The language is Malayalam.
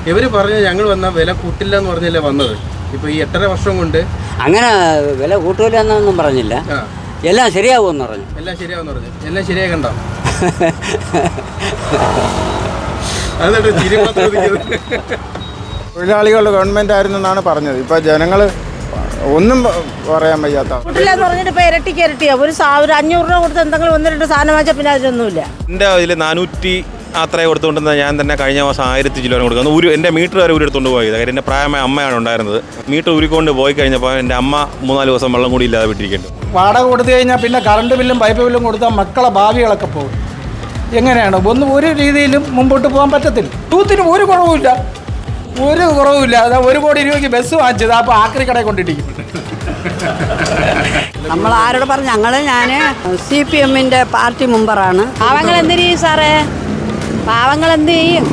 ഇവര് പറഞ്ഞു ഞങ്ങൾ വന്ന വില കൂട്ടില്ല എന്ന് പറഞ്ഞല്ലേ വന്നത്. ഇപ്പൊ ഈ 8.5 വർഷം കൊണ്ട് അങ്ങനെ വില കൂട്ടൂല എന്നൊന്നും പറഞ്ഞില്ല. എല്ലാം ശരിയാവുമെന്ന് പറഞ്ഞു. എല്ലാം ശരിയാവുമെന്ന് പറഞ്ഞു. എല്ലാം ശരിയായി കണ്ടോ? അതെ, തൊഴിലാളികളുടെ ഗവൺമെന്റ് ആയിരുന്നു എന്നാണ് പറഞ്ഞത്. ഇപ്പൊ ജനങ്ങൾ ഒന്നും പറയാൻ വയ്യാത്ത കൂട്ടില്ലെന്ന് പറഞ്ഞിട്ട് ഇപ്പൊ ഇരട്ടിയാ. ഒരു 500 രൂപ കൊടുത്ത് എന്തെങ്കിലും 1-2 സാധനം വാങ്ങിച്ചാൽ പിന്നെ അതിലൊന്നുമില്ല. എൻ്റെ ഇതിൽ 400 അത്രയും കൊടുത്തുകൊണ്ടിരുന്ന ഞാൻ തന്നെ കഴിഞ്ഞ മാസം 1000 ചില്ലുവാനും കൊടുക്കുന്നത്. എൻ്റെ മീറ്റർ വരെ ഊരെടുത്തുകൊണ്ട് പോയത്. കാര്യം എൻ്റെ പ്രായമായ അമ്മയാണ് ഉണ്ടായിരുന്നത്. മീറ്റർ ഊരിക്കൊണ്ട് പോയി കഴിഞ്ഞപ്പോൾ എൻ്റെ അമ്മ 3-4 ദിവസം വെള്ളം കൂടി ഇല്ലാതെ വിട്ടിരിക്കുന്നു. വാടക കൊടുത്തു കഴിഞ്ഞാൽ പിന്നെ കറണ്ട് ബില്ലും പൈപ്പ് ബില്ലും കൊടുത്താൽ മക്കളെ ഭാവികളൊക്കെ പോകും. എങ്ങനെയാണ് ഒരു രീതിയിലും മുമ്പോട്ട് പോകാൻ പറ്റത്തില്ല. തൂത്തിന് ഒരു കുറവുമില്ല. അതാ 1 കോടി രൂപയ്ക്ക് ബസ് വാങ്ങിച്ചത് അപ്പോൾ ആക്രി കടയിൽ കൊണ്ടിട്ടിരിക്കും. നമ്മൾ ആരോട് പറഞ്ഞു? ഞാൻ CPM പാർട്ടി മെമ്പറാണ്. പാവങ്ങൾ എന്ത് ചെയ്യും സാറേ? പാവങ്ങൾ എന്ത് ചെയ്യും?